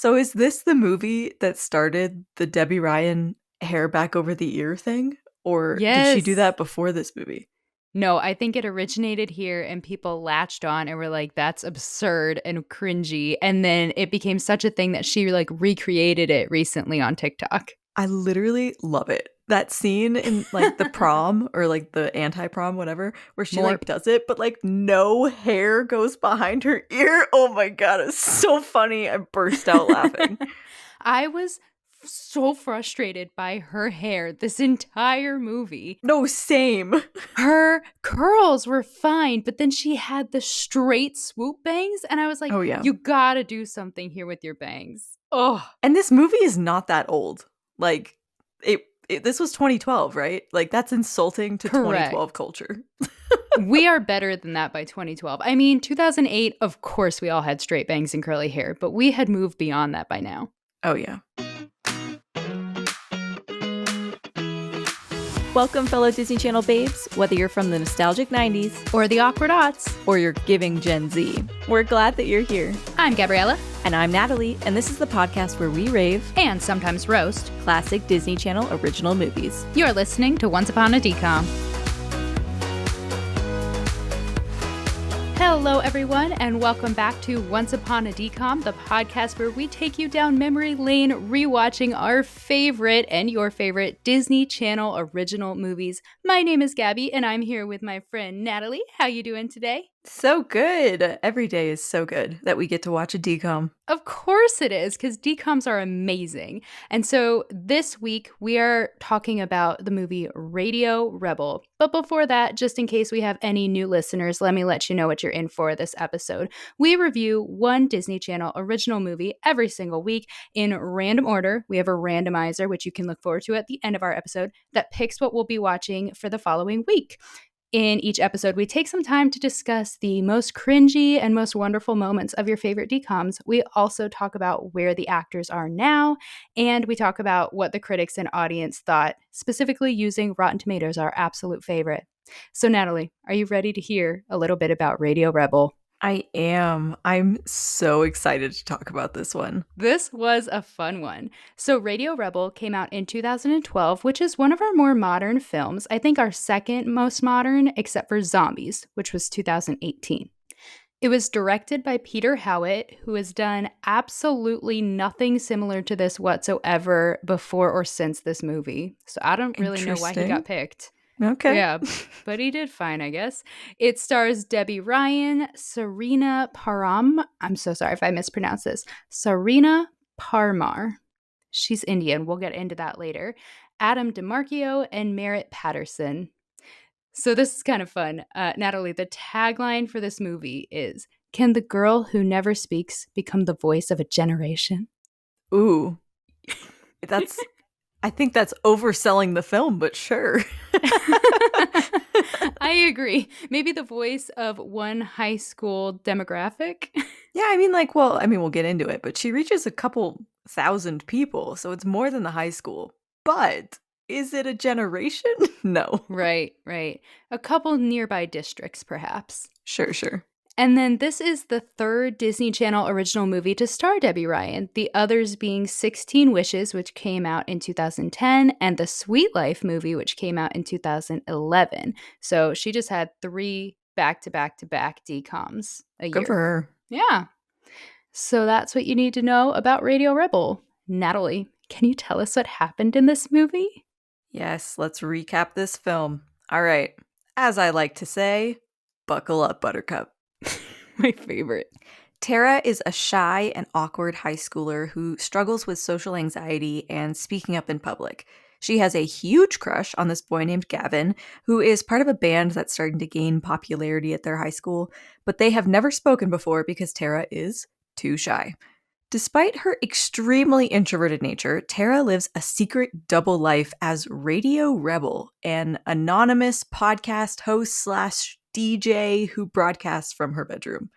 So is this the movie that started the Debby Ryan hair back over the ear thing? Or did she do Yes. that before this movie? No, I think it originated here and people latched on and were like, that's absurd and cringy. And then it became such a thing that she like recreated it recently on TikTok. I literally love it. That scene in like the prom or like the anti-prom, whatever, where she like Morp. does it, but like no hair goes behind her ear. Oh my God, it's so funny. I burst out laughing. I was so frustrated by her hair this entire movie. No, same. Her curls were fine, but then she had the straight swoop bangs. And I was like, Oh yeah. you gotta do something here with your bangs. Oh, And this movie is not that old. Like this was 2012, right? Like that's insulting to correct. 2012 culture. We are better than that by 2012. I mean, 2008, of course, we all had straight bangs and curly hair, but we had moved beyond that by now. Oh yeah. Welcome, fellow Disney Channel babes, whether you're from the nostalgic 90s Or the awkward aughts. or you're giving Gen Z. We're glad that you're here. I'm Gabriella. And I'm Natalie, and this is the podcast where we rave And sometimes roast. classic Disney Channel original movies. You're listening to Once Upon a DCOM. Hello, everyone, and welcome back to Once Upon a DCOM, the podcast where we take you down memory lane, rewatching our favorite and your favorite Disney Channel original movies. My name is Gabby, and I'm here with my friend Natalie. How you doing today? So good. Every day is so good that we get to watch a DCOM. Of course it is, because DCOMs are amazing. And so this week we are talking about the movie Radio Rebel. But before that, just in case we have any new listeners, let me let you know what you're in for this episode. We review one Disney Channel original movie every single week in random order. We have a randomizer, which you can look forward to at the end of our episode, that picks what we'll be watching for the following week. In each episode, we take some time to discuss the most cringy and most wonderful moments of your favorite DCOMs. We also talk about where the actors are now, and we talk about what the critics and audience thought, specifically using Rotten Tomatoes, our absolute favorite. So, Natalie, are you ready to hear a little bit about Radio Rebel? I am. I'm so excited to talk about this one. This was a fun one. So Radio Rebel came out in 2012, which is one of our more modern films. I think our second most modern, except for Zombies, which was 2018. It was directed by Peter Howitt, who has done absolutely nothing similar to this whatsoever before or since this movie. So I don't really know why he got picked. Okay. Yeah, but he did fine, I guess. It stars Debby Ryan, Serena Param. I'm so sorry if I mispronounce this. Serena Parmar. She's Indian. We'll get into that later. Adam DeMarchio and Merritt Patterson. So this is kind of fun. Natalie, the tagline for this movie is, "Can the girl who never speaks become the voice of a generation?" Ooh. I think that's overselling the film, but sure. I agree. Maybe the voice of one high school demographic. Yeah, we'll get into it, but she reaches a couple thousand people, so it's more than the high school. But is it a generation? No. Right. A couple nearby districts, perhaps. Sure. And then this is the third Disney Channel original movie to star Debby Ryan, the others being 16 Wishes, which came out in 2010, and the Sweet Life movie, which came out in 2011. So she just had 3 back-to-back-to-back DCOMs a year. Good for her. Yeah. So that's what you need to know about Radio Rebel. Natalie, can you tell us what happened in this movie? Yes, let's recap this film. All right. As I like to say, buckle up, Buttercup. My favorite. Tara is a shy and awkward high schooler who struggles with social anxiety and speaking up in public. She has a huge crush on this boy named Gavin, who is part of a band that's starting to gain popularity at their high school, but they have never spoken before because Tara is too shy. Despite her extremely introverted nature, Tara lives a secret double life as Radio Rebel, an anonymous podcast host / DJ who broadcasts from her bedroom.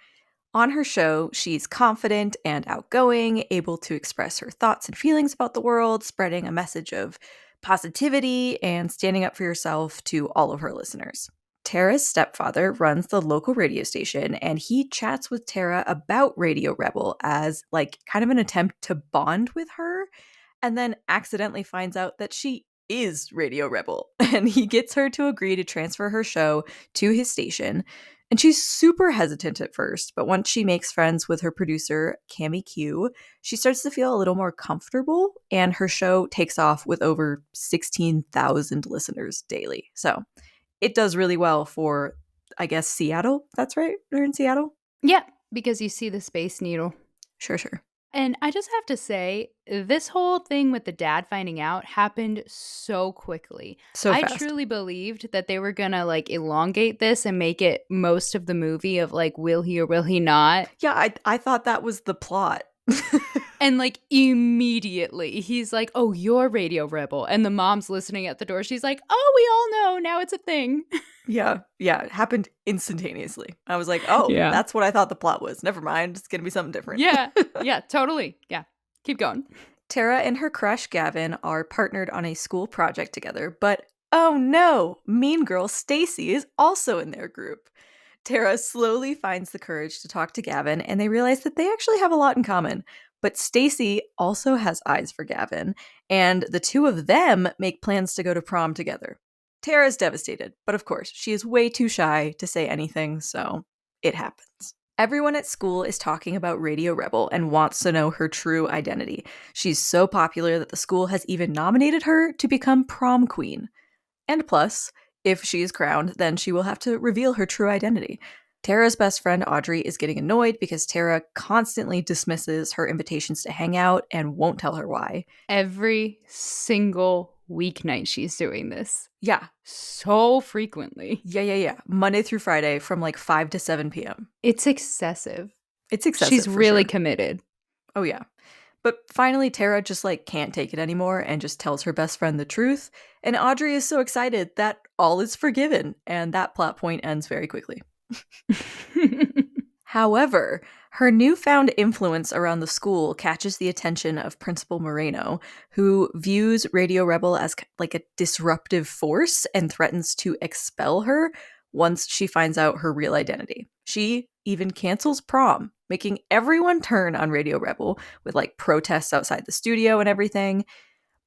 On her show, she's confident and outgoing, able to express her thoughts and feelings about the world, spreading a message of positivity and standing up for yourself to all of her listeners. Tara's stepfather runs the local radio station, and he chats with Tara about Radio Rebel as like kind of an attempt to bond with her, and then accidentally finds out that she is Radio Rebel. And he gets her to agree to transfer her show to his station. And she's super hesitant at first, but once she makes friends with her producer, Cami Q, she starts to feel a little more comfortable, and her show takes off with over 16,000 listeners daily. So it does really well for, I guess, Seattle. That's right. They're in Seattle. Yeah, because you see the Space Needle. Sure. And I just have to say, this whole thing with the dad finding out happened so quickly. So I fast. truly believed that they were going to like elongate this and make it most of the movie of like, will he or will he not? Yeah, I thought that was the plot. And like immediately he's like, oh, you're Radio Rebel. And the mom's listening at the door. She's like, oh, we all know. Now it's a thing. Yeah, it happened instantaneously. I was like, oh, Yeah. that's what I thought the plot was. Never mind. It's going to be something different. Yeah, totally. Yeah. Keep going. Tara and her crush, Gavin, are partnered on a school project together, but oh no, mean girl Stacy is also in their group. Tara slowly finds the courage to talk to Gavin, and they realize that they actually have a lot in common. But Stacy also has eyes for Gavin, and the two of them make plans to go to prom together. Tara's devastated, but of course, she is way too shy to say anything, so it happens. Everyone at school is talking about Radio Rebel and wants to know her true identity. She's so popular that the school has even nominated her to become prom queen. And plus, if she is crowned, then she will have to reveal her true identity. Tara's best friend Audrey is getting annoyed because Tara constantly dismisses her invitations to hang out and won't tell her why. Every single weeknight she's doing this. Yeah. So frequently. Yeah. Monday through Friday from like 5 to 7 p.m. It's excessive. It's excessive. She's really sure. committed. Oh, yeah. But finally, Tara just like can't take it anymore and just tells her best friend the truth. And Audrey is so excited that all is forgiven. And that plot point ends very quickly. However, her newfound influence around the school catches the attention of Principal Moreno, who views Radio Rebel as like a disruptive force and threatens to expel her once she finds out her real identity. She even cancels prom, making everyone turn on Radio Rebel with like protests outside the studio and everything.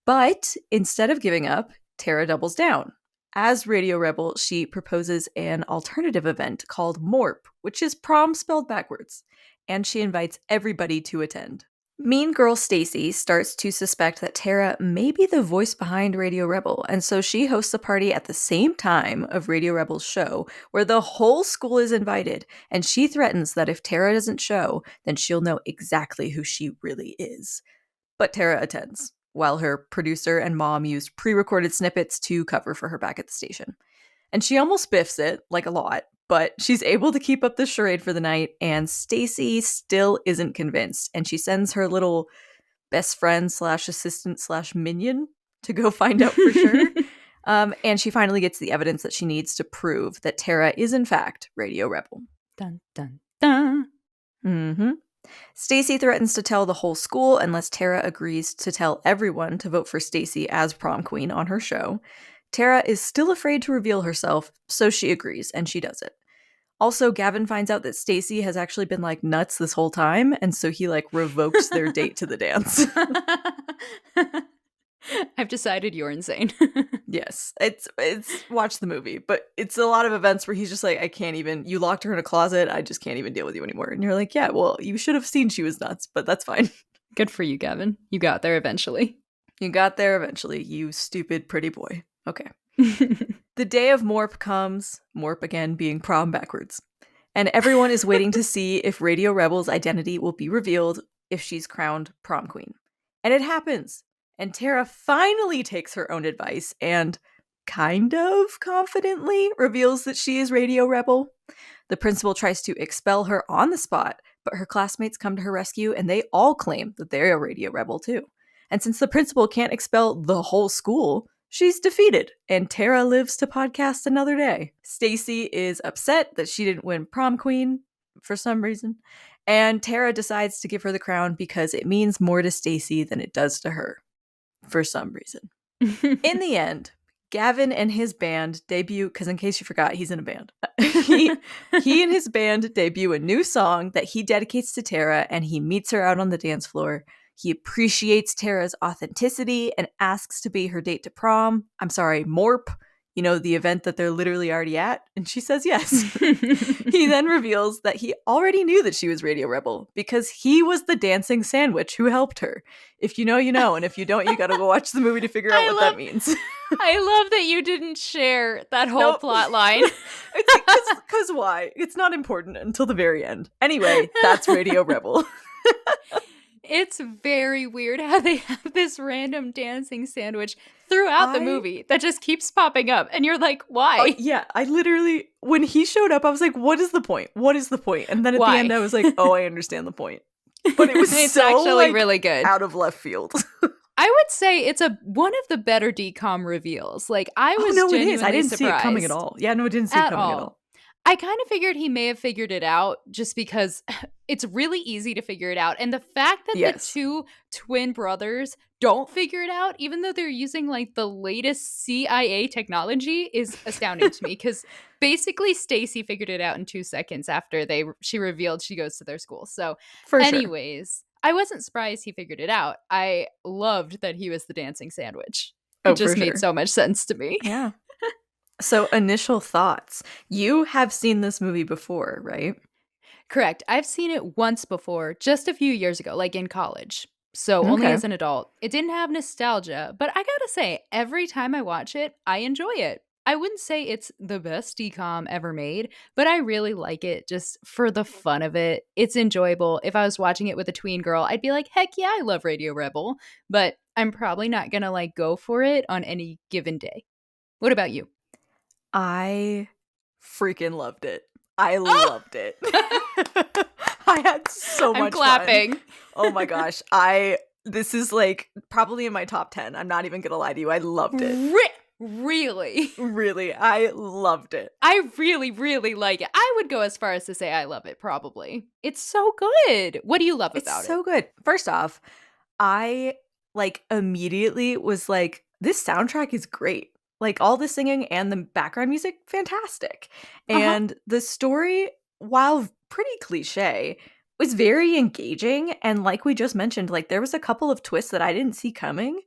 But instead of giving up, Tara doubles down. As Radio Rebel, she proposes an alternative event called MORP, which is prom spelled backwards, and she invites everybody to attend. Mean girl Stacy starts to suspect that Tara may be the voice behind Radio Rebel, and so she hosts a party at the same time of Radio Rebel's show where the whole school is invited, and she threatens that if Tara doesn't show, then she'll know exactly who she really is. But Tara attends, while her producer and mom use pre-recorded snippets to cover for her back at the station. And she almost biffs it, like a lot, but she's able to keep up the charade for the night, and Stacy still isn't convinced, and she sends her little best friend slash assistant slash minion to go find out for sure. And she finally gets the evidence that she needs to prove that Tara is in fact Radio Rebel. Dun, dun, dun. Mm-hmm. Stacy threatens to tell the whole school unless Tara agrees to tell everyone to vote for Stacy as prom queen on her show. Tara is still afraid to reveal herself, so she agrees, and she does it. Also, Gavin finds out that Stacy has actually been like nuts this whole time, and so he like revokes their date to the dance. I've decided you're insane. Yes, it's watch the movie, but it's a lot of events where he's just like, I can't even, you locked her in a closet, I just can't even deal with you anymore. And you're like, yeah, well, you should have seen she was nuts, but that's fine. Good for you, Gavin. You got there eventually. You got there eventually, you stupid pretty boy. Okay. The day of MORP comes, MORP again being prom backwards, and everyone is waiting to see if Radio Rebel's identity will be revealed if she's crowned prom queen. And it happens. And Tara finally takes her own advice and kind of confidently reveals that she is Radio Rebel. The principal tries to expel her on the spot, but her classmates come to her rescue and they all claim that they're a Radio Rebel too. And since the principal can't expel the whole school, she's defeated, and Tara lives to podcast another day. Stacy is upset that she didn't win prom queen for some reason, and Tara decides to give her the crown because it means more to Stacy than it does to her. For some reason. In the end, Gavin and his band debut, because in case you forgot, he's in a band. he and his band debut a new song that he dedicates to Tara, and he meets her out on the dance floor. He appreciates Tara's authenticity and asks to be her date to prom. I'm sorry, Morp. You know, the event that they're literally already at. And she says yes. He then reveals that he already knew that she was Radio Rebel because he was the dancing sandwich who helped her. If you know, you know. And if you don't, you gotta go watch the movie to figure out what that means. I love that you didn't share that whole plot line. Because why? It's not important until the very end. Anyway, that's Radio Rebel. It's very weird how they have this random dancing sandwich throughout the movie that just keeps popping up. And you're like, why? Yeah, I literally, when he showed up, I was like, what is the point? What is the point? And then at the end, I was like, oh, I understand the point. But it was it's so, actually really good. Out of left field. I would say it's one of the better DCOM reveals. Like, I was genuinely surprised. I didn't see it coming at all. Yeah, no, I didn't see it coming at all. I kind of figured he may have figured it out just because it's really easy to figure it out. And the fact that the two twin brothers don't figure it out, even though they're using like the latest CIA technology, is astounding to me. Because basically Stacy figured it out in 2 seconds after she revealed she goes to their school. So anyways, I wasn't surprised he figured it out. I loved that he was the dancing sandwich. It just made so much sense to me. Yeah. So initial thoughts. You have seen this movie before, right? Correct. I've seen it once before, just a few years ago, like in college. So only as an adult. It didn't have nostalgia, but I gotta say, every time I watch it, I enjoy it. I wouldn't say it's the best DCOM ever made, but I really like it just for the fun of it. It's enjoyable. If I was watching it with a tween girl, I'd be like, heck yeah, I love Radio Rebel, but I'm probably not gonna like go for it on any given day. What about you? I freaking loved it. I loved it. I had so much clapping. Fun. Oh my gosh. This is like probably in my top 10. I'm not even going to lie to you. I loved it. Really? Really. I loved it. I really, really like it. I would go as far as to say I love it, probably. It's so good. What do you love about it? It's so good. First off, I like immediately was like, this soundtrack is great. Like all the singing and the background music, fantastic. And the story, while pretty cliche, was very engaging. And like we just mentioned, like there was a couple of twists that I didn't see coming.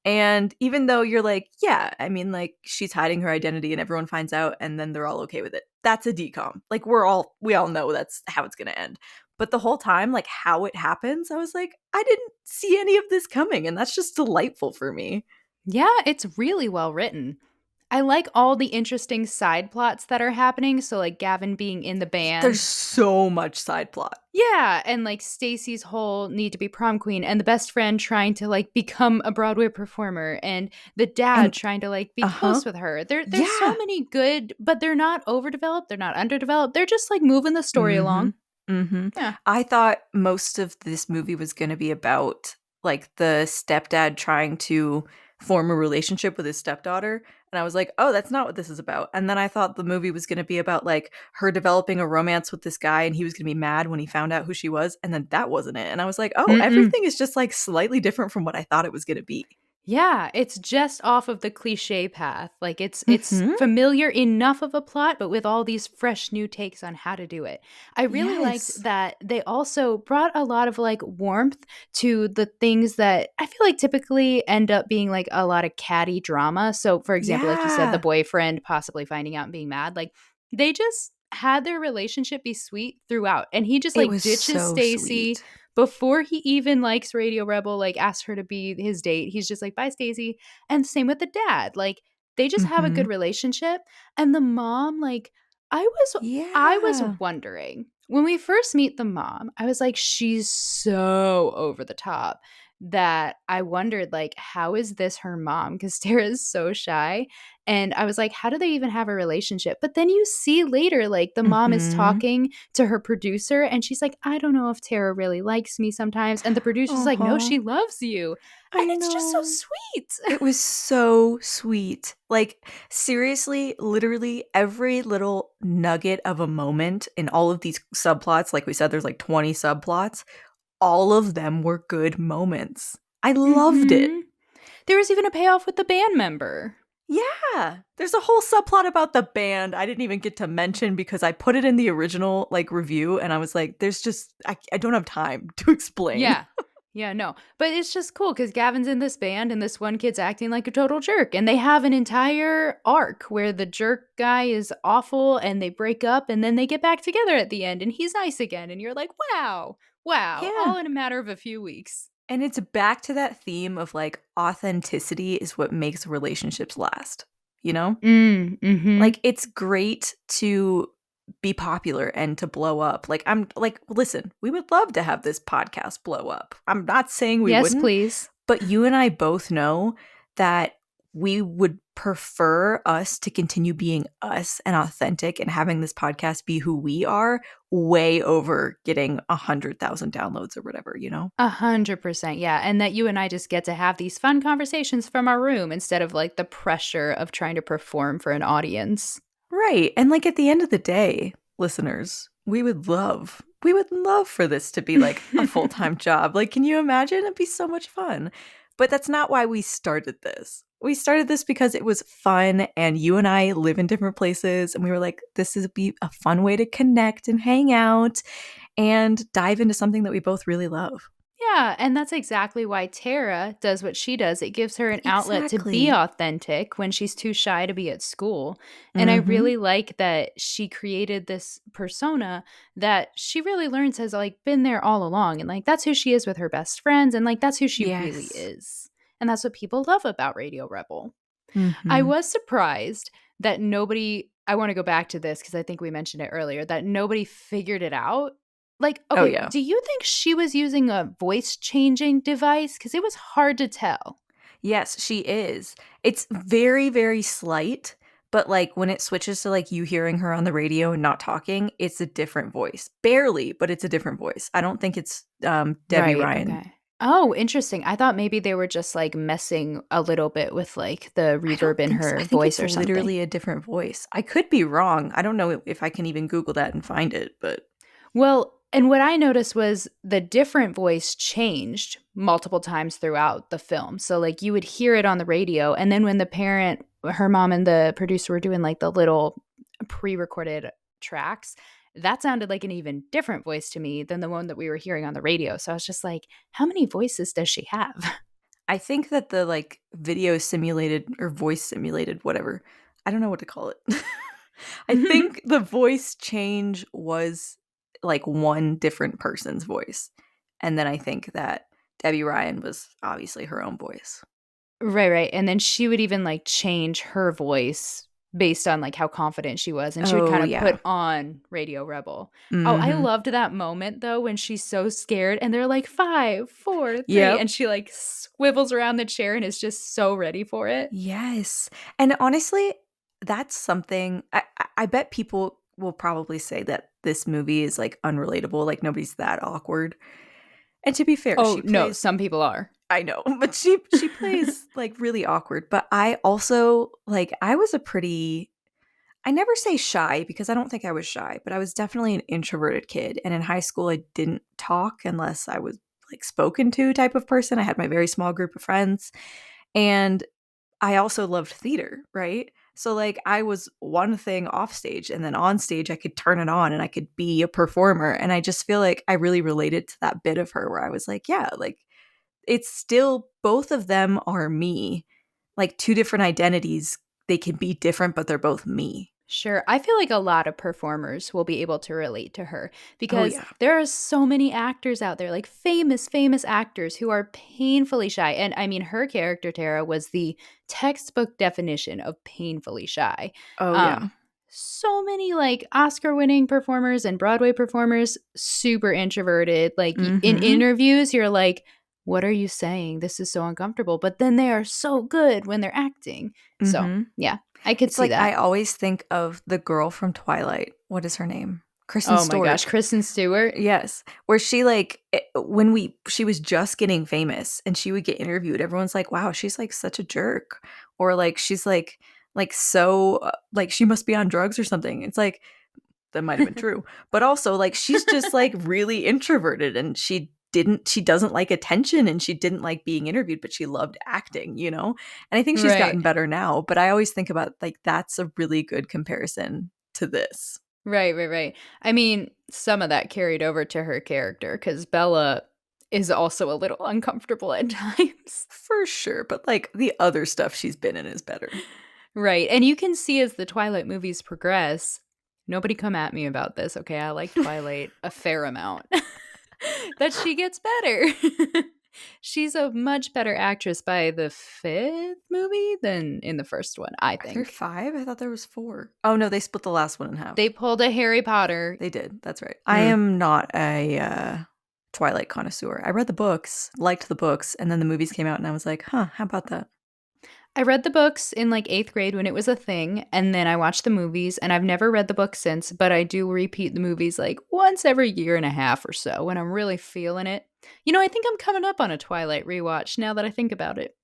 And even though you're like, yeah, I mean, like she's hiding her identity and everyone finds out and then they're all okay with it. That's a DCOM. Like we all know that's how it's going to end. But the whole time, like how it happens, I was like, I didn't see any of this coming. And that's just delightful for me. Yeah, it's really well written. I like all the interesting side plots that are happening. So like Gavin being in the band. There's so much side plot. Yeah, and like Stacy's whole need to be prom queen and the best friend trying to like become a Broadway performer and the dad trying to like be close with her. There's so many good, but they're not overdeveloped, they're not underdeveloped. They're just like moving the story along. Yeah. I thought most of this movie was going to be about like the stepdad trying to form a relationship with his stepdaughter. And I was like, oh, that's not what this is about. And then I thought the movie was going to be about like her developing a romance with this guy and he was going to be mad when he found out who she was. And then that wasn't it. And I was like, oh, everything is just like slightly different from what I thought it was going to be. Yeah, it's just off of the cliche path. Like it's familiar enough of a plot, but with all these fresh new takes on how to do it. I really liked that they also brought a lot of like warmth to the things that I feel like typically end up being like a lot of catty drama. So for example, like you said, the boyfriend possibly finding out and being mad, like they just had their relationship be sweet throughout. And he just like ditches Stacy. Before he even likes Radio Rebel, like asks her to be his date, he's just like, bye, Stacey. And same with the dad. Like they just have a good relationship. And the mom, like I was wondering when we first meet the mom, I was like, she's so over the top that I wondered like, how is this her mom? Because Tara is so shy. And I was like, how do they even have a relationship? But then you see later, like the mom is talking to her producer and she's like, I don't know if Tara really likes me sometimes. And the producer's like, no, she loves you. And it's just so sweet. It was so sweet. Like seriously, literally every little nugget of a moment in all of these subplots, like we said, there's like 20 subplots. All of them were good moments. I loved it. There was even a payoff with the band member. Yeah, there's a whole subplot about the band I didn't even get to mention because I put it in the original like review, and I was like, "There's just I don't have time to explain." Yeah. Yeah, no. But it's just cool because Gavin's in this band and this one kid's acting like a total jerk. And they have an entire arc where the jerk guy is awful and they break up and then they get back together at the end and he's nice again. And you're like, wow, wow, Yeah, all in a matter of a few weeks. and it's back to that theme of like authenticity is what makes relationships last. You know, Mm-hmm. like it's great to be popular and to blow up. Like I'm like, listen, we would love to have this podcast blow up. I'm not saying we Yes, wouldn't, please. but you and I both know that we would prefer us to continue being us and authentic and having this podcast be who we are way over getting 100,000 downloads or whatever, you know? 100%. Yeah. And that you and I just get to have these fun conversations from our room instead of like the pressure of trying to perform for an audience. Right. And like at the end of the day, listeners, we would love for this to be like a full-time job. Like, can you imagine? It'd be so much fun. But that's not why we started this. We started this because it was fun and you and I live in different places and we were like, this is be a fun way to connect and hang out and dive into something that we both really love. Yeah, and that's exactly why Tara does what she does. It gives her an outlet to be Exactly. authentic when she's too shy to be at school. And I Mhm. really like that she created this persona that she really learns has like been there all along. And like that's who she is with her best friends and like that's who she really Yes. is. And that's what people love about Radio Rebel. I Mhm. was surprised that nobody I wanna go back to this because I think we mentioned it earlier, that nobody figured it out. Like, Oh okay, yeah. do you think she was using a voice changing device? Because it was hard to tell. Yes, she is. It's very, very slight, but like when it switches to like you hearing her on the radio and not talking, it's a different voice. Barely, but it's a different voice. I don't think it's Debbie Right, Ryan. okay. Oh, interesting. I thought maybe they were just, like, messing a little bit with, like, the I don't reverb in think so. her I think voice it's or something. literally a different voice. I could be wrong. I don't know if I can even Google that and find it, but Well, and what I noticed was the different voice changed multiple times throughout the film. So, like, you would hear it on the radio, and then when the parent, her mom and the producer were doing like the little pre recorded tracks, that sounded like an even different voice to me than the one that we were hearing on the radio. So I was just like, how many voices does she have? I think that the like video simulated or voice simulated, whatever, I don't know what to call it. I think the voice change was like one different person's voice. And then I think that Debbie Ryan was obviously her own voice. Right, right, and then she would even, like, change her voice based on, like, how confident she was, and she would Oh, kinda yeah. put on Radio Rebel. Oh, I Mhm. loved that moment, though, when she's so scared, and they're like, 5, 4, 3, Yep. and she, like, swivels around the chair and is just so ready for it. Yes. And honestly, that's something I bet people will probably say that this movie is like unrelatable, like nobody's that awkward. And to be fair, Oh, she no, plays some people are. I know, but she plays like really awkward, but I also like I was a pretty I never say shy because I don't think I was shy, but I was definitely an introverted kid and in high school I didn't talk unless I was like spoken to type of person. I had my very small group of friends and I also loved theater, right? So like I was one thing off stage and then on stage I could turn it on and I could be a performer and I just feel like I really related to that bit of her where I was like, yeah, like it's still both of them are me. Like two different identities, they can be different but they're both me. Sure. I feel like a lot of performers will be able to relate to her Oh because yeah. there are so many actors out there, like famous actors who are painfully shy. And I mean, her character, Tara, was the textbook definition of painfully shy. Oh Um, yeah. so many like Oscar winning performers and Broadway performers, super introverted. Like in Mhm. interviews, you're like, what are you saying? This is so uncomfortable. But then they are so good when they're acting. So, Mhm. yeah, I could It's see like I that. always think of the girl from Twilight. What is her name? Kristen Oh my gosh, Stewart. Kristen Stewart? Yes, where she like when we she was just getting famous and she would get interviewed, everyone's like, "Wow, she's like such a jerk," or like she's like so like she must be on drugs or something. It's like that might have been true, but also like she's just like really introverted and she she doesn't like attention and she didn't like being interviewed, but she loved acting, you know? And I think she's Right. gotten better now, but I always think about like that's a really good comparison to this. Right. I mean, some of that carried over to her character because Bella is also a little uncomfortable at times. For sure, but like the other stuff she's been in is better. Right. And you can see as the Twilight movies progress, nobody come at me about this, okay? I like Twilight a fair amount. That she gets better. She's a much better actress by the fifth movie than in the first one, I Are there think. 5? I thought there was 4. Oh no, they split the last one in half. They pulled a Harry Potter. They did. That's right. I am not a Twilight connoisseur. I read the books, liked the books, and then the movies came out and I was like, huh, how about that? I read the books in like 8th grade when it was a thing, and then I watched the movies, and I've never read the book since, but I do repeat the movies like once every year and a half or so when I'm really feeling it. You know, I think I'm coming up on a Twilight rewatch now that I think about it.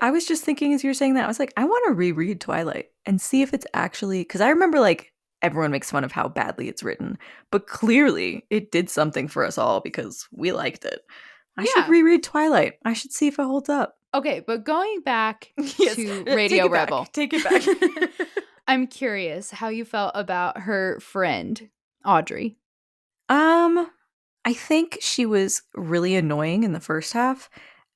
I was just thinking as you were saying that, I was like, I want to reread Twilight and see if it's actually, because I remember like everyone makes fun of how badly it's written, but clearly it did something for us all because we liked it. I should Yeah. reread Twilight. I should see if it holds up. Okay, but going back Yes, to take Radio it back. Rebel. Take it back. I'm curious how you felt about her friend, Audrey. I think she was really annoying in the first half,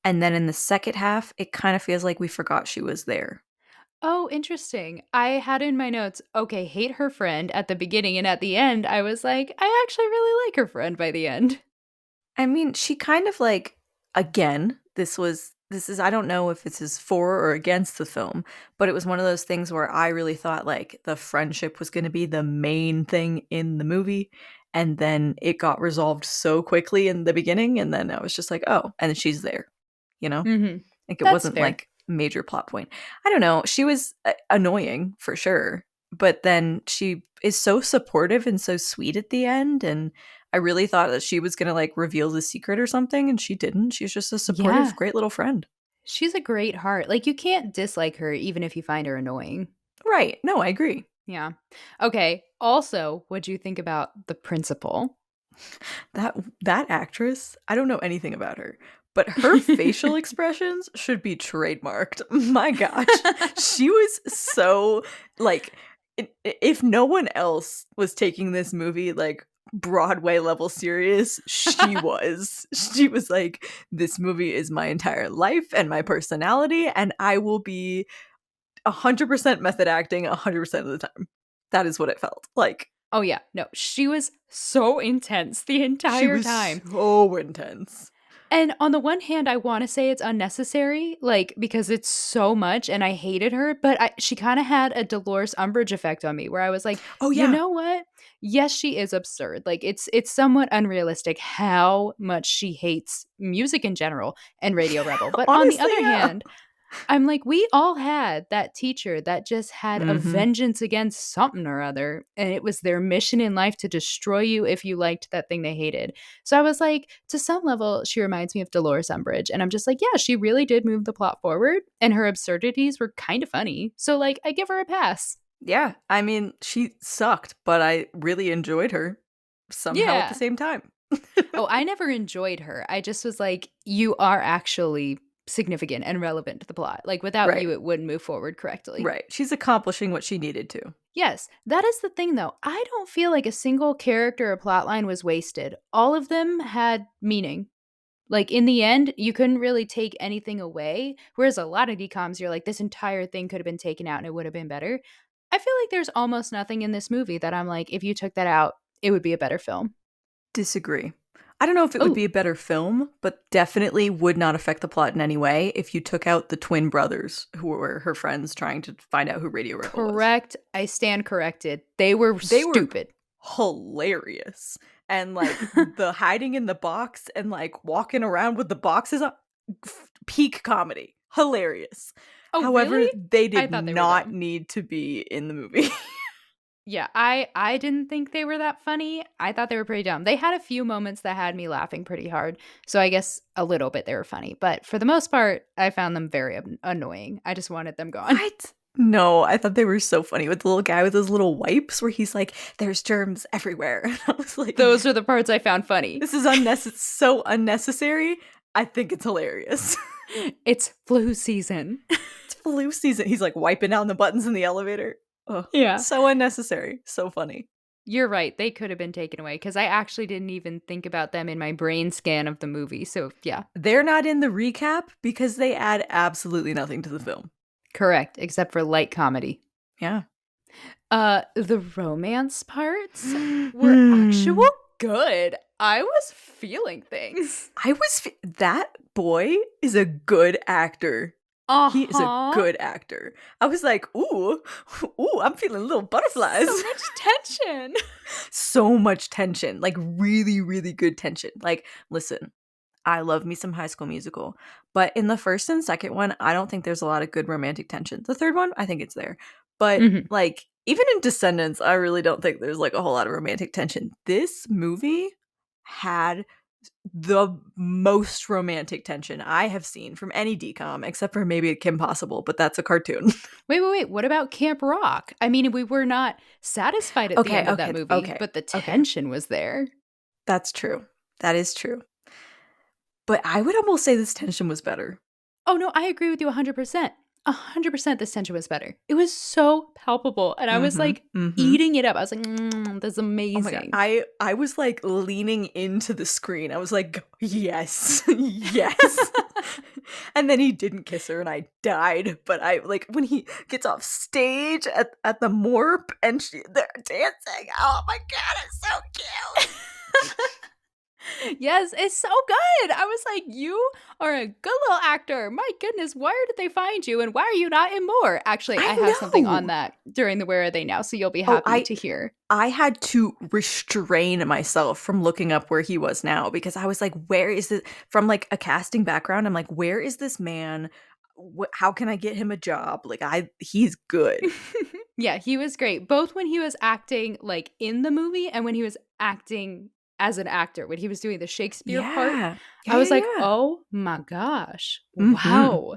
and then in the second half, it kind of feels like we forgot she was there. Oh, interesting. I had in my notes, okay, hate her friend at the beginning, and at the end, I was like, I actually really like her friend by the end. I mean, she kind of like again, this is I don't know if this is for or against the film, but it was one of those things where I really thought like the friendship was going to be the main thing in the movie, and then it got resolved so quickly in the beginning, and then I was just like, oh, and she's there, you know? Mm-hmm. Like it That's wasn't fair. like major plot point. I don't know. She was annoying for sure, but then she is so supportive and so sweet at the end, and I really thought that she was going to like reveal the secret or something, and she didn't. She's just a Yeah. supportive, great little friend. She's a great heart. Like, you can't dislike her even if you find her annoying. Right. No, I agree. Yeah. Okay. Also, what do you think about the principal? That actress, I don't know anything about her, but her facial expressions should be trademarked. My gosh. She was so like if no one else was taking this movie like Broadway level serious, she was. She was like, this movie is my entire life and my personality, and I will be 100% method acting 100% of the time. That is what it felt like. Oh, yeah. No, she was so intense the She entire was time. so intense. And on the one hand, I want to say it's unnecessary, like, because it's so much and I hated her, but she kind of had a Dolores Umbridge effect on me where I was like, Oh you yeah. know what? Yes, she is absurd. Like, it's somewhat unrealistic how much she hates music in general and Radio Rebel. But on the Honestly, other yeah. hand, I'm like, we all had that teacher that just had a Mhm. vengeance against something or other, and it was their mission in life to destroy you if you liked that thing they hated. So I was like, to some level, she reminds me of Dolores Umbridge, and I'm just like, yeah, she really did move the plot forward, and her absurdities were kind of funny. So like, I give her a pass. Yeah, I mean, she sucked, but I really enjoyed her somehow at the Yeah. same time. Oh, I never enjoyed her. I just was like, you are actually significant and relevant to the plot. Like, without Right. you, it wouldn't move forward correctly. Right. She's accomplishing what she needed to. Yes, that is the thing though. I don't feel like a single character or plotline was wasted. All of them had meaning. Like in the end, you couldn't really take anything away. Whereas a lot of DCOMs, you're like, this entire thing could have been taken out and it would have been better. I feel like there's almost nothing in this movie that I'm like, if you took that out, it would be a better film. Disagree. I don't know if it would Oh, be a better film, but definitely would not affect the plot in any way if you took out the twin brothers who were her friends trying to find out who Radio Rebel was. correct. I stand corrected. They were They were stupid. hilarious. And like the hiding in the box and like walking around with the boxes on, peak comedy. Hilarious. Oh, However, really? they I did thought they were not dumb. need to be in the movie. Yeah, I didn't think they were that funny. I thought they were pretty dumb. They had a few moments that had me laughing pretty hard. So I guess a little bit they were funny, but for the most part, I found them very annoying. I just wanted them gone. What? No, I thought they were so funny with the little guy with those little wipes where he's like, there's germs everywhere. And I was like, Those are the parts I found funny. this is so unnecessary. I think it's hilarious. It's flu season. It's flu season. He's like wiping down the buttons in the elevator. Oh, Yeah. so unnecessary. So funny. You're right. They could have been taken away because I actually didn't even think about them in my brain scan of the movie. So, yeah. They're not in the recap because they add absolutely nothing to the film. Correct, except for light comedy. Yeah. The romance parts were actual good. I was feeling things. That boy is a good actor. He is a good actor. I was like, ooh, I'm feeling little butterflies. So much tension. So much tension. Like really, really good tension. Like, listen, I love me some High School Musical, but in the first and second one, I don't think there's a lot of good romantic tension. The third one, I think it's there. But like, even in Descendants, I really don't think there's like a whole lot of romantic tension. This movie had the most romantic tension I have seen from any DCOM, except for maybe Kim Possible, but that's a cartoon. Wait. What about Camp Rock? I mean, we were not satisfied at the end of that movie, but the tension was there. That's true. That is true. But I would almost say this tension was better. Oh, no, I agree with you 100%. 100% this tension was better. It was so palpable. And I was like eating it up. I was like, that's amazing. Oh my God. I was like leaning into the screen. I was like, yes, yes. And then he didn't kiss her and I died. But I like when he gets off stage at the Morp and they're dancing. Oh my God, it's so cute. Yes, it's so good. I was like, you are a good little actor. My goodness, where did they find you? And why are you not in more? Actually, I have something on that during the Where Are They Now? So you'll be happy to hear. I had to restrain myself from looking up where he was now because I was like, where is this? From like a casting background, I'm like, where is this man? How can I get him a job? Like, he's good. Yeah, he was great. Both when he was acting like in the movie and when he was acting as an actor, when he was doing the Shakespeare part, I was like, oh my gosh. Wow.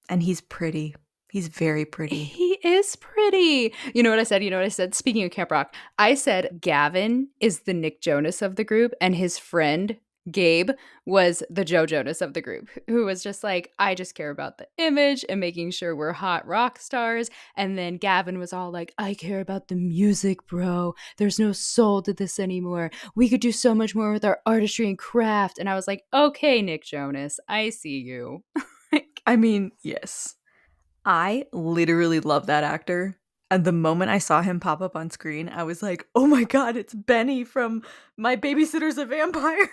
And he's pretty. He's very pretty. He is pretty. You know what I said? Speaking of Camp Rock, I said Gavin is the Nick Jonas of the group and his friend Gabe was the Joe Jonas of the group, who was just like, I just care about the image and making sure we're hot rock stars. And then Gavin was all like, I care about the music, bro. There's no soul to this anymore. We could do so much more with our artistry and craft. And I was like, okay, Nick Jonas, I see you. I mean, yes. I literally love that actor. And the moment I saw him pop up on screen, I was like, oh my God, it's Benny from My Babysitter's a Vampire.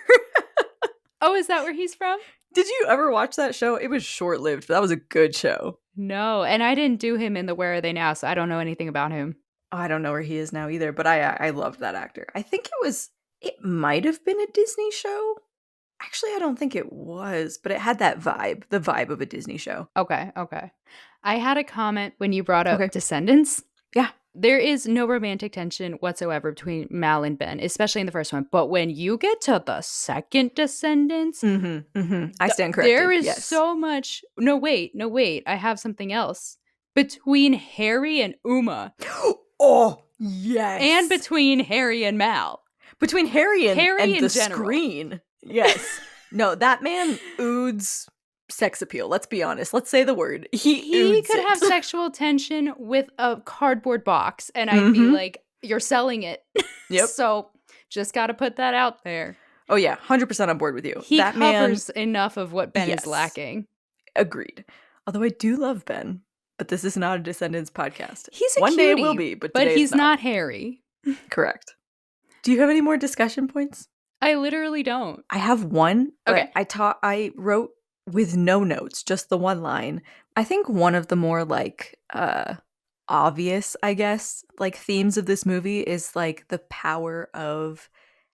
Oh, is that where he's from? Did you ever watch that show? It was short-lived, but that was a good show. No, and I didn't do him in the Where Are They Now, so I don't know anything about him. Oh, I don't know where he is now either, but I loved that actor. I think it might have been a Disney show. Actually, I don't think it was, but it had that vibe, the vibe of a Disney show. Okay. I had a comment when you brought up Descendants. Yeah. There is no romantic tension whatsoever between Mal and Ben, especially in the first one. But when you get to the second Descendants, I stand corrected. There is so much. No, wait. I have something else. Between Harry and Uma. Oh, yes. And between Harry and Mal. Between Harry and the general. Screen. Yes. No, that man oods sex appeal. Let's be honest. Let's say the word. He could have sexual tension with a cardboard box, and I'd be like, "You're selling it." Yep. So just got to put that out there. Oh yeah, 100% on board with you. He covers enough of what Ben is lacking. Agreed. Although I do love Ben, but this is not a Descendants podcast. He's one day it will be, but today he's it's not Harry. Correct. Do you have any more discussion points? I literally don't. I have one. Okay. I wrote with no notes, just the one line. I think one of the more like obvious, I guess, like themes of this movie is like the power of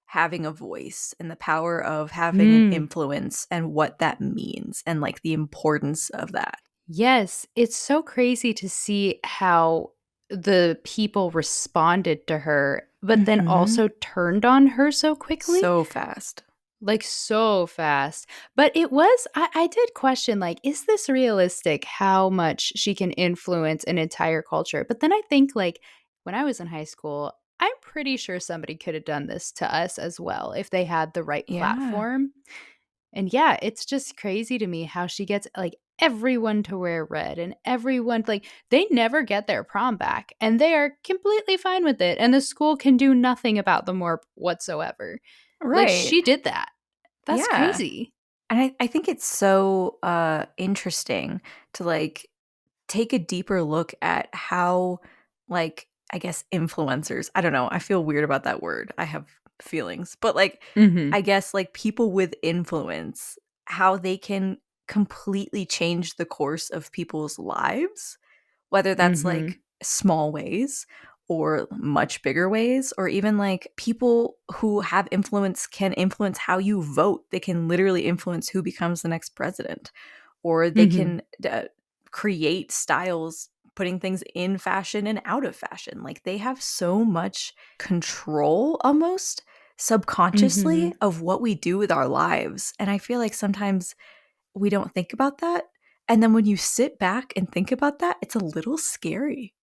having a voice and the power of having an influence and what that means and like the importance of that. Yes, it's so crazy to see how the people responded to her, but then also turned on her so quickly. So fast. like so fast. But it was, I did question, like, is this realistic how much she can influence an entire culture? But then I think, like, when I was in high school, I'm pretty sure somebody could have done this to us as well if they had the right Yeah. platform. And yeah, it's just crazy to me how she gets like everyone to wear red and everyone like they never get their prom back and they are completely fine with it and the school can do nothing about them or whatsoever. Like Right. she did that. That's Yeah. crazy. And I think it's so interesting to like take a deeper look at how, like, I guess influencers, I don't know, I feel weird about that word. I have feelings, but like, Mhm. I guess like people with influence, how they can completely change the course of people's lives, whether that's Mhm. like small ways or much bigger ways, or even like people who have influence can influence how you vote. They can literally influence who becomes the next president, or they Mhm. can create styles, putting things in fashion and out of fashion. Like they have so much control almost subconsciously Mhm. of what we do with our lives. And I feel like sometimes we don't think about that. And then when you sit back and think about that, it's a little scary.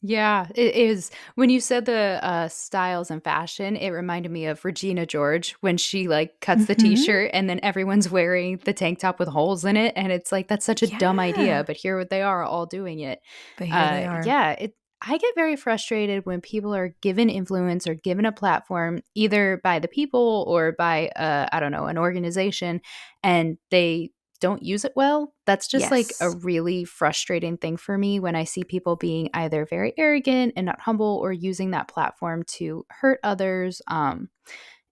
Yeah, it is. When you said the, styles and fashion, it reminded me of Regina George when she, like, cuts the Mhm. t-shirt and then everyone's wearing the tank top with holes in it, and it's like, that's such a dumb idea, Yeah. but here they are all doing it. But here they are. Yeah, I get very frustrated when people are given influence or given a platform either by the people or by, I don't know, an organization, and they don't use it well. That's just like a Yes. really frustrating thing for me when I see people being either very arrogant and not humble or using that platform to hurt others.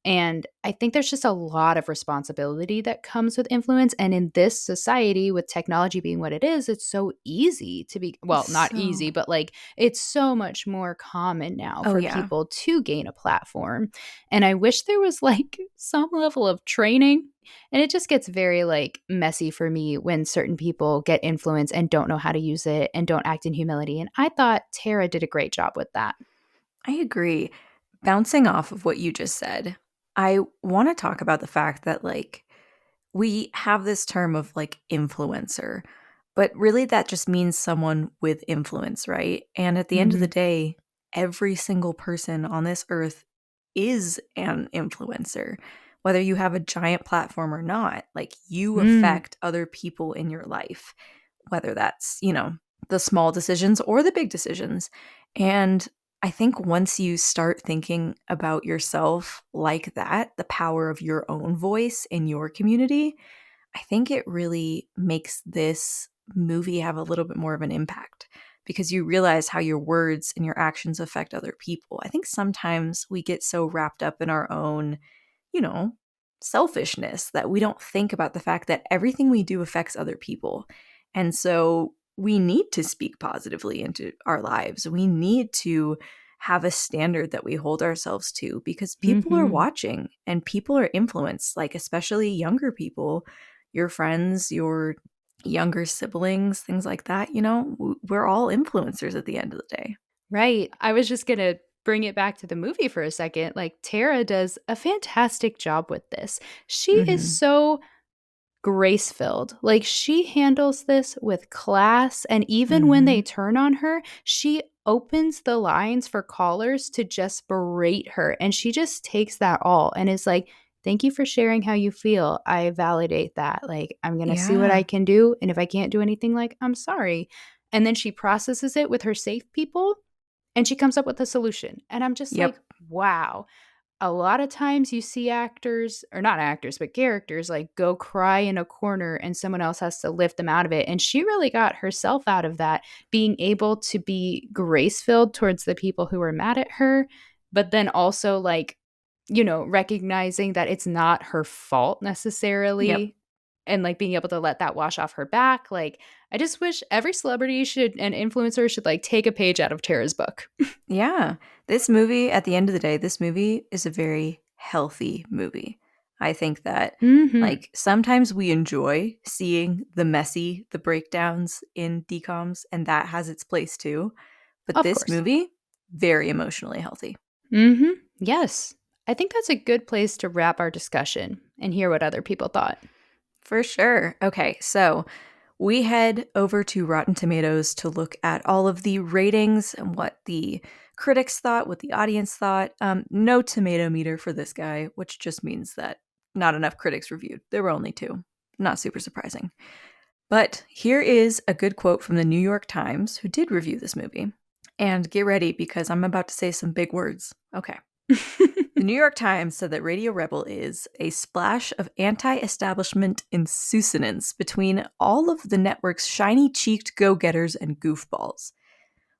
And I think there's just a lot of responsibility that comes with influence. And in this society, with technology being what it is, it's so easy to be, well, not So easy, but like it's so much more common now oh, for yeah. people to gain a platform. And I wish there was like some level of training. And it just gets very like messy for me when certain people get influence and don't know how to use it and don't act in humility. And I thought Tara did a great job with that. I agree. Bouncing off of what you just said, I wanna talk about the fact that, like, we have this term of, like, influencer, but really that just means someone with influence, right? And at the end of the Hmm. day, every single person on this earth is an influencer. Whether you have a giant platform or not, like, you Mm, affect other people in your life, whether that's, the small decisions or the big decisions. And I think once you start thinking about yourself like that, the power of your own voice in your community, I think it really makes this movie have a little bit more of an impact because you realize how your words and your actions affect other people. I think sometimes we get so wrapped up in our own, you know, selfishness that we don't think about the fact that everything we do affects other people. And so we need to speak positively into our lives. We need to have a standard that we hold ourselves to because people are hmm. watching and people are influenced, like especially younger people, your friends, your younger siblings, things like that. We're all influencers at the end of the day. Right. I was just going to bring it back to the movie for a second. Like, Tara does a fantastic job with this. She is Hmm. so grace filled. Like, she handles this with class. And even when they Hmm. turn on her, she opens the lines for callers to just berate her. And she just takes that all and is like, thank you for sharing how you feel. I validate that. Like, I'm going to see what I Yeah. can do. And if I can't do anything, like, I'm sorry. And then she processes it with her safe people and she comes up with a solution. And I'm just like, Yep. wow. A lot of times you see actors, or not actors, but characters like go cry in a corner and someone else has to lift them out of it. And she really got herself out of that, being able to be grace filled towards the people who were mad at her, but then also like, recognizing that it's not her fault Yep. necessarily and like being able to let that wash off her back. Like, I just wish every celebrity should and influencer should like take a page out of Tara's book. Yeah. This movie, at the end of the day, this movie is a very healthy movie. I think that, Hmm. like, sometimes we enjoy seeing the breakdowns in DCOMs, and that has its place too. But Of this course. movie, very emotionally healthy. Mhm. Yes. I think that's a good place to wrap our discussion and hear what other people thought. For sure. Okay, so we head over to Rotten Tomatoes to look at all of the ratings and what the critics thought, what the audience thought. No tomato meter for this guy, which just means that not enough critics reviewed. There were only two. Not super surprising. But here is a good quote from the New York Times, who did review this movie. And get ready because I'm about to say some big words. Okay. The New York Times said that Radio Rebel is a splash of anti-establishment insouciance between all of the network's shiny-cheeked go-getters and goofballs,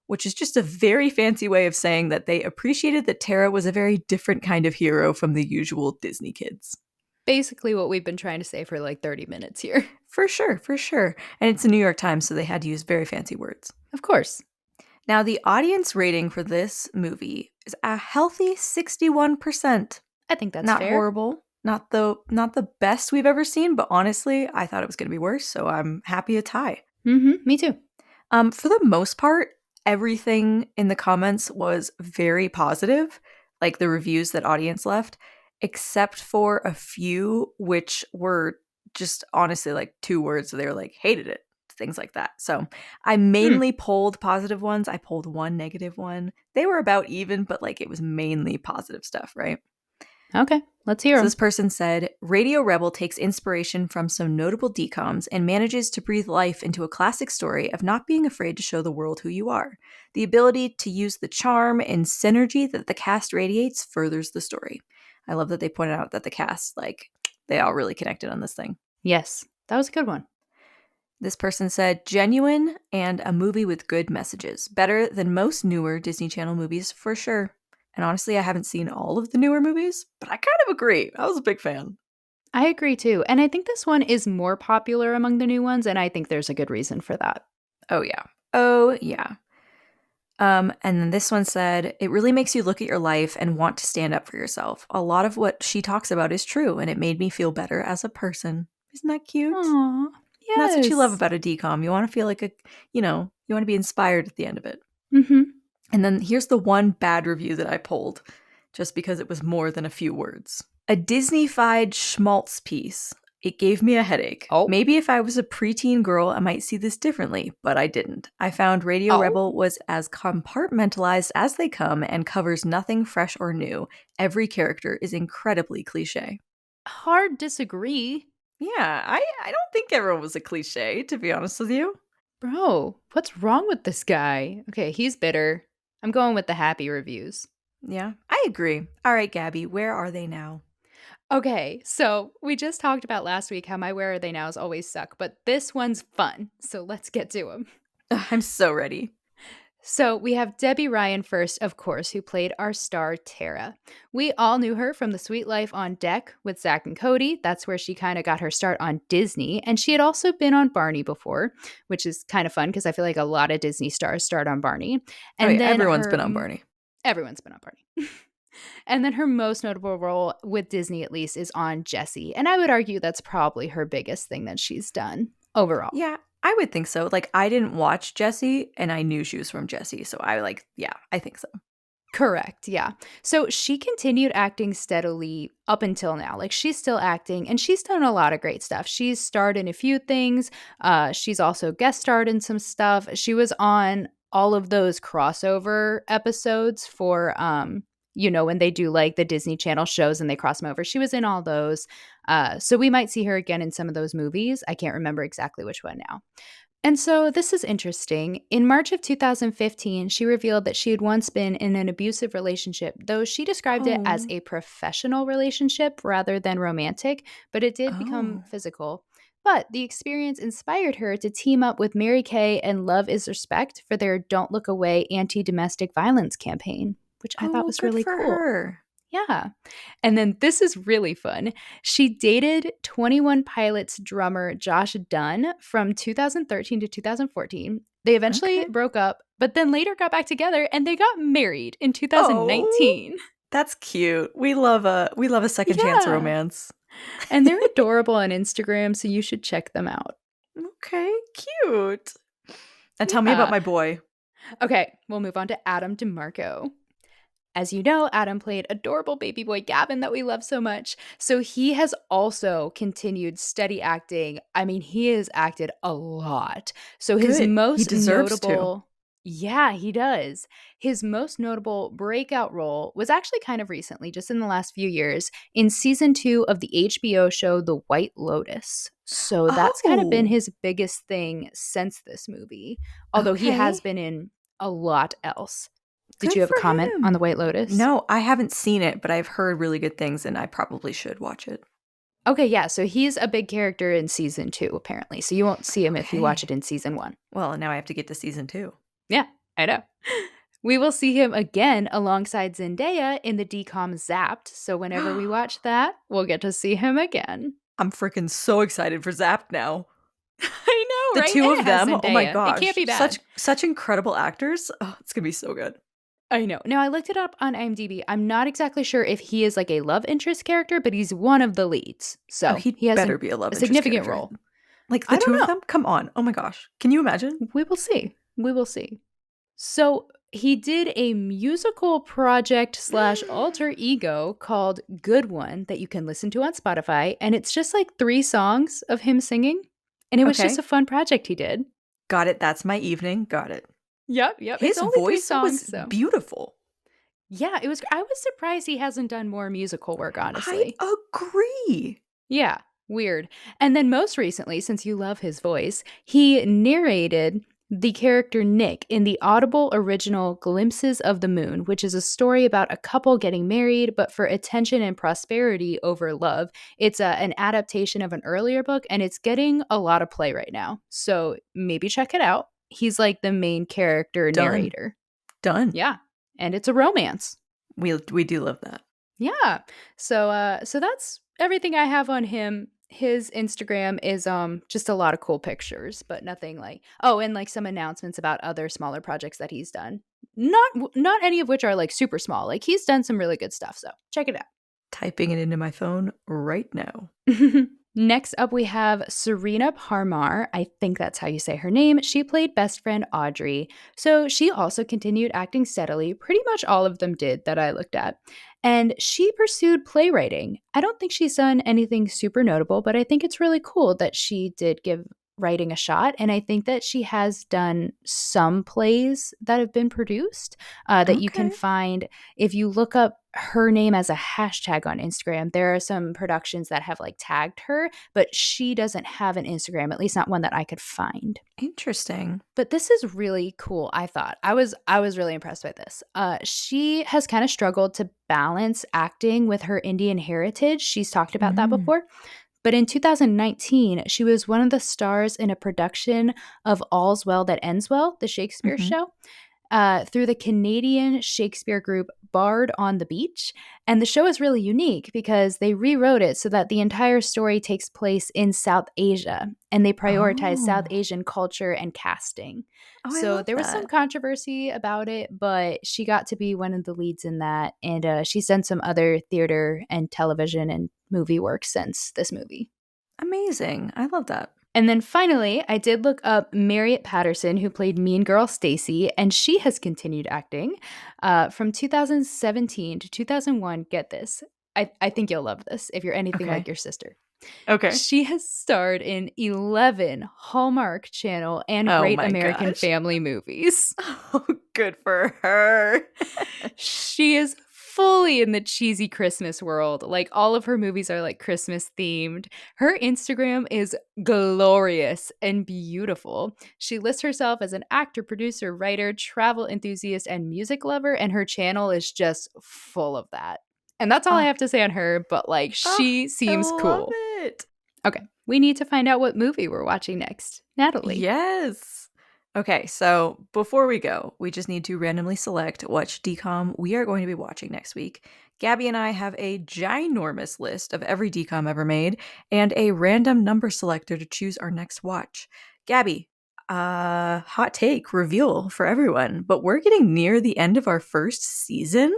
which is just a very fancy way of saying that they appreciated that Tara was a very different kind of hero from the usual Disney kids. Basically what we've been trying to say for like 30 minutes here. For sure, for sure. And it's the New York Times, so they had to use very fancy words. Of course. Now, the audience rating for this movie is a healthy 61%. I think that's not fair. horrible, not the best we've ever seen, but honestly, I thought it was going to be worse, so I'm happy a tie. Me too. For the most part, everything in the comments was very positive, like the reviews that audience left, except for a few which were just honestly like 2 words. So they were like, hated it, things like that. So I mainly polled positive ones. I polled one negative one. They were about even, but like it was mainly positive stuff, right? Okay, let's hear them. This person said, Radio Rebel takes inspiration from some notable DCOMs and manages to breathe life into a classic story of not being afraid to show the world who you are. The ability to use the charm and synergy that the cast radiates furthers the story. I love that they pointed out that the cast, like, they all really connected on this thing. Yes, that was a good one. This person said, genuine and a movie with good messages. Better than most newer Disney Channel movies, for sure. And honestly, I haven't seen all of the newer movies, but I kind of agree. I was a big fan. I agree too. And I think this one is more popular among the new ones, and I think there's a good reason for that. Oh, yeah. Oh, yeah. And then this one said, it really makes you look at your life and want to stand up for yourself. A lot of what she talks about is true, and it made me feel better as a person. Isn't that cute? Aww, yes. That's what you love about a DCOM. You want to feel like you want to be inspired at the end of it. Mm-hmm. And then here's the one bad review that I pulled, just because it was more than a few words. A Disney-fied schmaltz piece. It gave me a headache. Oh. Maybe if I was a preteen girl, I might see this differently, but I didn't. I found Radio Rebel was as compartmentalized as they come and covers nothing fresh or new. Every character is incredibly cliche. Hard disagree. Yeah, I don't think everyone was a cliche, to be honest with you. Bro, what's wrong with this guy? Okay, he's bitter. I'm going with the happy reviews. Yeah, I agree. All right, Gabby, where are they now? Okay, so we just talked about last week how my Where Are They Nows always suck, but this one's fun, so let's get to them. I'm so ready. So we have Debby Ryan first, of course, who played our star Tara. We all knew her from The Sweet Life on Deck with Zach and Cody. That's where she kind of got her start on Disney. And she had also been on Barney before, which is kind of fun because I feel like a lot of Disney stars start on Barney. And then everyone's been on Barney. Everyone's been on Barney. And then her most notable role with Disney, at least, is on Jessie. And I would argue that's probably her biggest thing that she's done overall. Yeah, I would think so. Like, I didn't watch Jessie, and I knew she was from Jessie. So I think so. Correct, yeah. So she continued acting steadily up until now. Like, she's still acting, and she's done a lot of great stuff. She's starred in a few things. She's also guest starred in some stuff. She was on all of those crossover episodes for when they do like the Disney Channel shows and they cross them over. She was in all those. So we might see her again in some of those movies. I can't remember exactly which one now. And so this is interesting. In March of 2015, she revealed that she had once been in an abusive relationship, though she described it as a professional relationship rather than romantic, but it did become physical. But the experience inspired her to team up with Mary Kay and Love is Respect for their Don't Look Away anti-domestic violence campaign, which I thought was really cool. Her. Yeah. And then this is really fun. She dated 21 Pilots drummer Josh Dunn from 2013 to 2014. They eventually broke up, but then later got back together and they got married in 2019. That's cute. We love a second chance romance. And they're adorable on Instagram, so you should check them out. Okay, cute. And tell me about my boy. Okay, we'll move on to Adam DeMarco. as you know, Adam played adorable baby boy Gavin that we love so much. So he has also continued steady acting. I mean, he has acted a lot. So his Good. He most deserves to. notable, yeah, he does. His most notable breakout role was actually kind of recently, just in the last few years, in season 2 of the HBO show The White Lotus. So that's kind of been Oh, his biggest thing since this movie, although he has okay. been in a lot else. Did Good you have a for comment on The him. White Lotus? No, I haven't seen it, but I've heard really good things and I probably should watch it. Okay, yeah, so he's a big character in season 2, apparently. So you won't see him if you watch Okay. it in season 1. Well, now I have to get to season 2. Yeah, I know. We will see him again alongside Zendaya in the DCOM Zapped. So whenever we watch that, we'll get to see him again. I'm freaking so excited for Zapped now. I know, The right? two And of it has them, oh my Zendaya. It can't gosh, be such bad. such incredible actors. Oh, it's gonna be so good. I know. Now, I looked it up on IMDb. I'm not exactly sure if he is like a love interest character, but he's one of the leads. Oh, So he he has better be a a love interest significant character. role. Like the I two don't of know. them? Come on. Oh my gosh. Can you imagine? We will see. We will see. So he did a musical project slash alter ego called Good One that you can listen to on Spotify. And it's just like 3 songs of him singing. And it was just Okay. a fun project he did. Got it. That's my evening. Got it. Yep. It's His only 3 voice songs, was so beautiful. yeah, it was. I was surprised he hasn't done more musical work, I honestly. agree. Yeah, weird. And then most recently, since you love his voice, he narrated the character Nick in the Audible original Glimpses of the Moon, which is a story about a couple getting married, but for attention and prosperity over love. It's an adaptation of an earlier book, and it's getting a lot of play right now. So maybe check it out. He's like the main character Done. narrator. Done. Yeah, and it's a romance. We do love that. Yeah. So that's everything I have on him. His Instagram is just a lot of cool pictures, but nothing like and like some announcements about other smaller projects that he's done. Not any of which are like super small. Like he's done some really good stuff, so check it out. Typing it into my phone right now. Next up, we have Serena Parmar. I think that's how you say her name. She played best friend Audrey. So she also continued acting steadily. Pretty much all of them did that I looked at. And she pursued playwriting. I don't think she's done anything super notable, but I think it's really cool that she did give writing a shot. And I think that she has done some plays that have been produced that you can Okay. find if you look up her name as a hashtag on Instagram. There are some productions that have like tagged her, but she doesn't have an Instagram, at least not one that I could find. Interesting. But this is really cool, I thought. I was really impressed by this. She has kind of struggled to balance acting with her Indian heritage. She's talked about that Mm. before. But in 2019, she was one of the stars in a production of All's Well That Ends Well, the Shakespeare Hmm. show, through the Canadian Shakespeare group Bard on the Beach. And the show is really unique because they rewrote it so that the entire story takes place in South Asia and they prioritize South Oh. Asian culture and casting. Oh, I So love there was some that. controversy about it, but she got to be one of the leads in that. And she's done some other theater and television and movie work since this movie. Amazing. I love that. And then finally, I did look up Marriott Patterson, who played Mean Girl Stacy, and she has continued acting from 2017 to 2001. Get this. I think you'll love this if you're anything Okay. like your sister. Okay. She has starred in 11 Hallmark Channel and Oh Great my American gosh. Family movies. Oh, good for her. She is fully in the cheesy Christmas world. Like all of her movies are like Christmas themed. Her Instagram is glorious and beautiful. She lists herself as an actor, producer, writer, travel enthusiast, and music lover, and her channel is just full of that. And that's all I Oh, have to say on her, but like oh, she I seems love cool. it. Okay, we need to find out what movie we're watching next. Natalie. Yes. Okay, so before we go, we just need to randomly select which DCOM we are going to be watching next week. Gabby and I have a ginormous list of every DCOM ever made and a random number selector to choose our next watch. Gabby, hot take reveal for everyone, but we're getting near the end of our first season,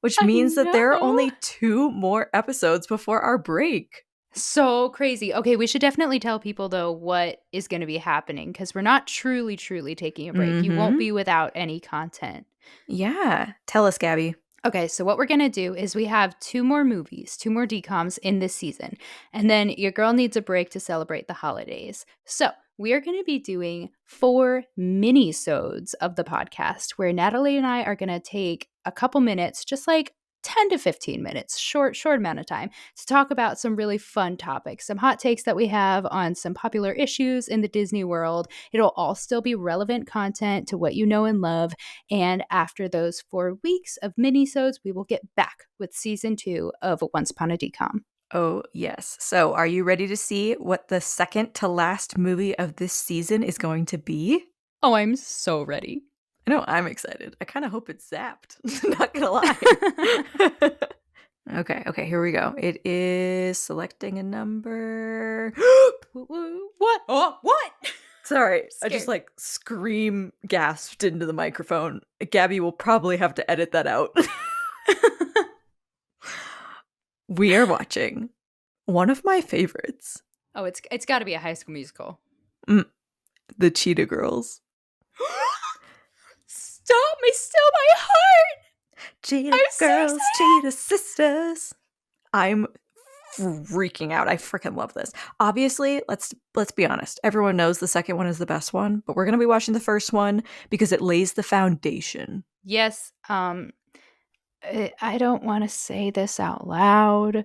which I means that there are know. only 2 more episodes before our break. So crazy. Okay, we should definitely tell people though what is going to be happening because we're not truly taking a break. You won't Mhm. be without any content. Yeah. Tell us, Gabby. Okay, so what we're going to do is we have 2 more movies, 2 more DCOMs in this season, and then your girl needs a break to celebrate the holidays. So we are going to be doing 4 mini-sodes of the podcast where Natalie and I are going to take a couple minutes, just like 10 to 15 minutes, short amount of time, to talk about some really fun topics, some hot takes that we have on some popular issues in the Disney world. It'll all still be relevant content to what you know and love. And after those 4 weeks of minisodes, we will get back with season 2 of Once Upon a DCOM. Oh, yes. So are you ready to see what the second to last movie of this season is going to be? Oh, I'm so ready. I know, I'm excited. I kind of hope it's Zapped. Not gonna lie. Okay, here we go. It is selecting a number. What? Oh, what? Sorry, I just like scream gasped into the microphone. Gabby will probably have to edit that out. We are watching one of my favorites. Oh, it's got to be a High School Musical. The Cheetah Girls. Stop me, still my heart. Cheetah Girls, so Cheetah Sisters. I'm freaking out. I freaking love this. Obviously, let's be honest. Everyone knows the second one is the best one, but we're going to be watching the first one because it lays the foundation. Yes. I don't want to say this out loud,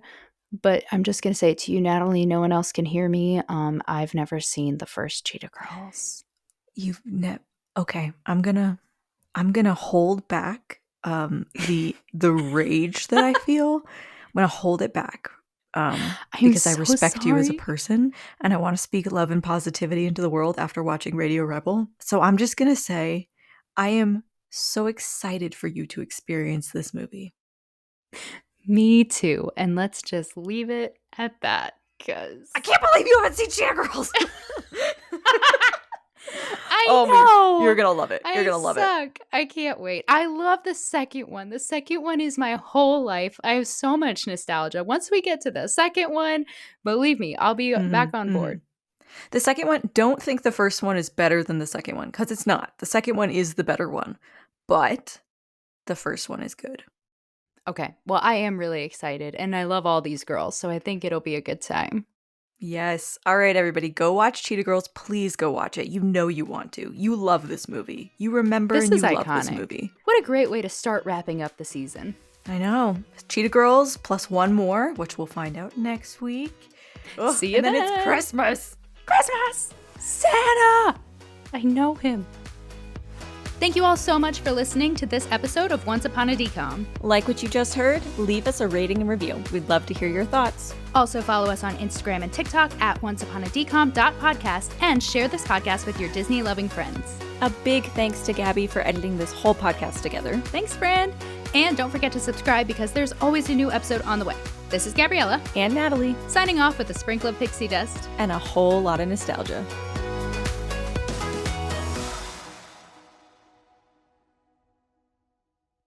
but I'm just going to say it to you, Natalie. No one else can hear me. I've never seen the first Cheetah Girls. You've never. Okay, I'm gonna hold back the rage that I feel. I'm gonna hold it back because I respect you as a person and I want to speak love and positivity into the world after watching Radio Rebel. So I'm just gonna say I am so excited for you to experience this movie. Me too. And let's just leave it at that because I can't believe you haven't seen Cheetah Girls. I know. You're gonna love it. You're gonna love it. I can't wait. I love the second one. The second one is my whole life. I have so much nostalgia. Once we get to the second one, believe me, I'll be back on board. The second one, don't think the first one is better than the second one, because it's not. The second one is the better one, but the first one is good. Okay. Well, I am really excited, and I love all these girls, so I think it'll be a good time. Yes. All right, everybody, go watch Cheetah Girls. Please go watch it. You know you want to. You love this movie. You remember this and you is love iconic. This movie. What a great way to start wrapping up the season. I know. Cheetah Girls plus one more, which we'll find out next week. See you then. And then it's Christmas. Christmas! Santa! I know him. Thank you all so much for listening to this episode of Once Upon a DCOM. Like what you just heard? Leave us a rating and review. We'd love to hear your thoughts. Also follow us on Instagram and TikTok at onceuponadcom.podcast and share this podcast with your Disney-loving friends. A big thanks to Gabby for editing this whole podcast together. Thanks, friend. And don't forget to subscribe because there's always a new episode on the way. This is Gabriella and Natalie signing off with a sprinkle of pixie dust and a whole lot of nostalgia.